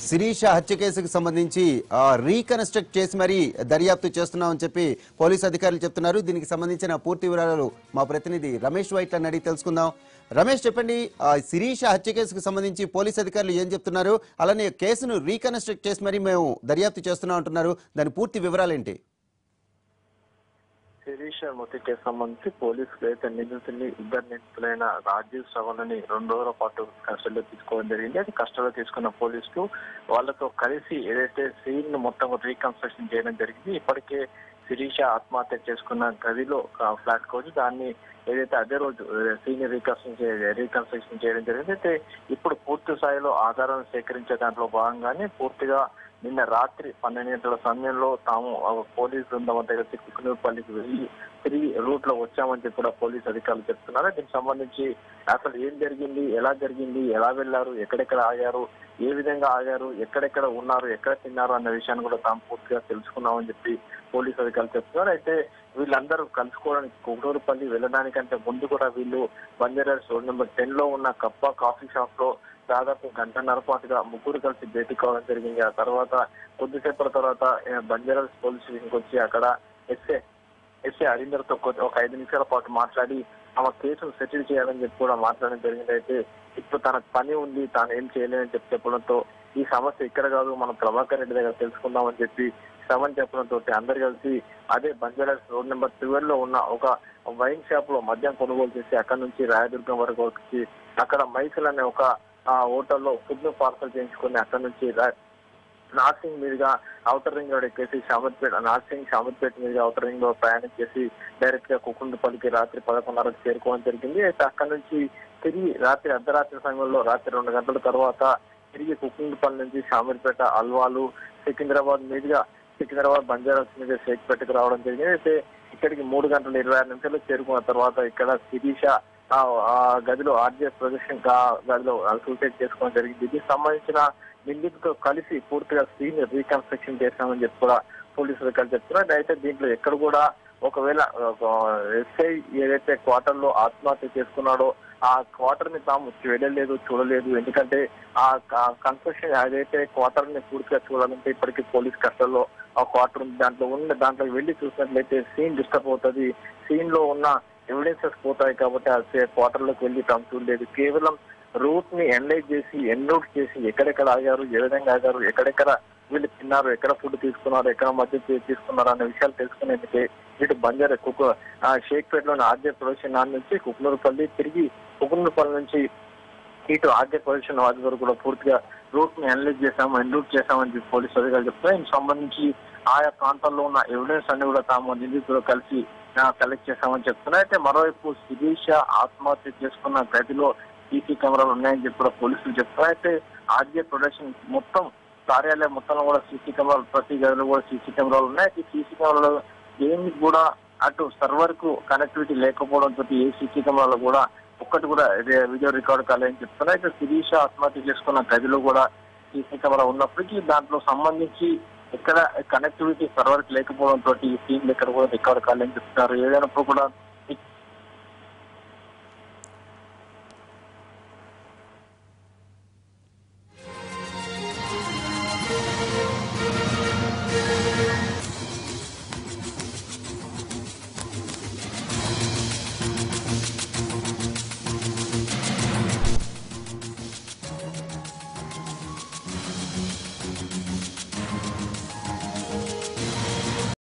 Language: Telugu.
శిరీష హత్య కేసుకు సంబంధించి రీకన్స్ట్రక్ట్ చేసి మరీ దర్యాప్తు చేస్తున్నామని చెప్పి పోలీసు అధికారులు చెప్తున్నారు. దీనికి సంబంధించిన పూర్తి వివరాలు మా ప్రతినిధి రమేష్ వైట్ అని అడిగి తెలుసుకుందాం. రమేష్, చెప్పండి, శిరీష హత్య కేసుకు సంబంధించి పోలీసు అధికారులు ఏం చెప్తున్నారు? అలానే కేసును రీకన్స్ట్రక్ట్ చేసి మరీ మేము దర్యాప్తు చేస్తున్నాం అంటున్నారు. దాని పూర్తి వివరాలేంటి? శిరీష మృతి కేసు సంబంధించి పోలీసులు అయితే ఇద్దరు నిందితులైన రాజీవ్ శ్రవణ్ని 2 రోజుల పాటు కస్టడీలో తీసుకోవడం జరిగింది. అది కస్టడీలో తీసుకున్న పోలీసులు వాళ్ళతో కలిసి ఏదైతే సీన్ ను మొత్తం రీకన్స్ట్రక్షన్ చేయడం జరిగింది. ఇప్పటికే శిరీష ఆత్మహత్య చేసుకున్న గదిలో ఫ్లాట్ కోసి దాన్ని ఏదైతే అదే రోజు సీన్ రీకన్స్ట్రక్షన్ చేయడం జరిగింది. అయితే ఇప్పుడు పూర్తి స్థాయిలో ఆధారాలను సేకరించే దాంట్లో భాగంగానే పూర్తిగా నిన్న రాత్రి 12 గంటల సమయంలో తాము పోలీసు బృందం వద్ద కలిసి కుకునూరుపల్లికి వెళ్లి తిరిగి రూట్ లో వచ్చామని చెప్పి కూడా పోలీసు అధికారులు చెప్తున్నారు. దీనికి సంబంధించి అసలు ఏం జరిగింది, ఎలా వెళ్లారు, ఎక్కడెక్కడ ఆగారు, ఏ విధంగా ఆగారు, ఎక్కడెక్కడ ఉన్నారు, ఎక్కడ తిన్నారు అన్న విషయాన్ని కూడా తాము పూర్తిగా తెలుసుకున్నామని చెప్పి పోలీసు అధికారులు చెప్తున్నారు. అయితే వీళ్ళందరూ కలుసుకోవడానికి కుకునూరుపల్లి వెళ్ళడానికంటే ముందు కూడా వీళ్ళు బంజారాస్ రోడ్ నెంబర్ 10 లో ఉన్న కప్ప కాఫీ షాప్ లో దాదాపు గంటన్నర పాటుగా ముగ్గురు కలిసి భేటీ కావడం జరిగింది. ఆ తర్వాత కొద్దిసేపటి తర్వాత బంజారాస్ పోలీస్ స్టేషన్కి వచ్చి అక్కడ ఎస్ఏ హరీందర్ తో ఒక 5 నిమిషాల పాటు మాట్లాడి తమ కేసును సెటిల్ చేయాలని చెప్పి కూడా మాట్లాడడం జరిగింది. అయితే ఇప్పుడు తనకు పని ఉంది, తాను ఏం చేయలేదని చెప్పి చెప్పడంతో ఈ సమస్య ఇక్కడ కాదు, మనం ప్రభాకర్ రెడ్డి దగ్గర తెలుసుకుందామని చెప్పి శ్రవణ్ చెప్పడంతో అందరు కలిసి అదే బంజారాస్ రోడ్ నెంబర్ 12 లో ఉన్న ఒక వైన్ షాప్ లో మద్యం కొనుగోలు చేసి అక్కడ నుంచి రాయదుర్గం వరకు వచ్చి అక్కడ మైసల్ అనే ఒక హోటల్లో ఫుడ్ ను పార్సల్ చేయించుకుని అక్కడ నుంచి నార్సింగ్ మీదుగా ఔటర్ రింగ్ రోడ్ ఎక్కేసి షామర్పేట మీదుగా ఔటర్ రింగ్ రోడ్ ప్రయాణం చేసి డైరెక్ట్ గా కుకుండుపల్లికి రాత్రి 11:30కు చేరుకోవడం జరిగింది. అయితే అక్కడ నుంచి తిరిగి అర్ధరాత్రి సమయంలో రాత్రి 2 గంటల తర్వాత తిరిగి కుకుండుపల్లి నుంచి షామర్పేట అల్వాలు సికింద్రాబాద్ బంజారాస్ మీద షేక్పేటకు రావడం జరిగింది. అయితే ఇక్కడికి 3:26 చేరుకున్న తర్వాత ఇక్కడ శిరీష గదిలో ఆర్జీఎస్ ప్రొజెక్షన్ గదిలో సూసైడ్ చేసుకోవడం జరిగింది. దీనికి సంబంధించిన నిందితులతో కలిసి పూర్తిగా సీన్ రీకన్స్ట్రక్షన్ చేశామని చెప్పి కూడా పోలీసు అధికారులు చెప్తున్నారు. అయితే దీంట్లో ఎక్కడ కూడా ఒకవేళ ఎస్ఐ ఏదైతే క్వార్టర్ లో ఆత్మహత్య చేసుకున్నాడో ఆ క్వార్టర్ ని తాము వెళ్ళలేదు, చూడలేదు. ఎందుకంటే ఆ కన్స్ట్రక్షన్ ఏదైతే క్వార్టర్ ని పూర్తిగా చూడాలంటే ఇప్పటికీ పోలీస్ కస్టడీలో ఆ క్వార్టర్ ఉంది. దాంట్లోకి వెళ్ళి చూసినట్లయితే సీన్ డిస్టర్బ్ అవుతుంది, సీన్ లో ఉన్న ఎవిడెన్సెస్ పోతాయి. కాబట్టి ఆ క్వార్టర్ లోకి వెళ్ళి తాము చూడలేదు. కేవలం రూట్ ని ఎన్రూట్ చేసి ఎక్కడెక్కడ ఆగారు, ఏ విధంగా ఆగారు, ఎక్కడెక్కడ వీళ్ళు తిన్నారు, ఎక్కడ ఫుడ్ తీసుకున్నారు, ఎక్కడ మధ్య తీసుకున్నారు అనే విషయాలు తెలుసుకునేందుకే ఇటు షేక్పేటలోని ఆర్జీఎస్ ప్రొడక్షన్ నుంచి కుకునూరుపల్లి, తిరిగి కుకునూరుపల్లి నుంచి ఇటు ఆర్జీఎస్ ప్రొడక్షన్ వాటి వరకు కూడా పూర్తిగా రూట్ ని ఎన్రూట్ చేశామని చెప్పి పోలీసు అధికారులు చెప్తారు. ఇందుకు సంబంధించి ఆయా ప్రాంతాల్లో ఉన్న ఎవిడెన్స్ అన్ని కూడా తాము నిందితులు కలిసి కలెక్ట్ చేశామని చెప్తున్నారు. అయితే మరోవైపు శిరీష ఆత్మహత్య చేసుకున్న గదిలో సీసీ కెమెరాలు ఉన్నాయని చెప్పి కూడా పోలీసులు చెప్తున్నారు. అయితే ఆర్జీఎస్ ప్రొడక్షన్ మొత్తం కార్యాలయం మొత్తంలో కూడా సీసీ కెమెరాలు, ప్రతి గదిలో కూడా సీసీ కెమెరాలు ఉన్నాయి. అయితే సీసీ కెమెరాలు ఏమి కూడా అటు సర్వర్ కు కనెక్టివిటీ లేకపోవడంతో ఏ సీసీ కెమెరాలు కూడా ఒక్కటి కూడా వీడియో రికార్డు కాలేదని చెప్తున్నారు. అయితే శిరీష ఆత్మహత్య చేసుకున్న గదిలో కూడా సీసీ కెమెరా ఉన్నప్పటికీ దాంట్లో సంబంధించి ఇక్కడ కనెక్టివిటీ సర్వర్ కి లేకపోవడంతో ఈ సీన్లు ఎక్కడ కూడా రికార్డు కాలేదని చెప్తున్నారు. ఏదైనప్పుడు కూడా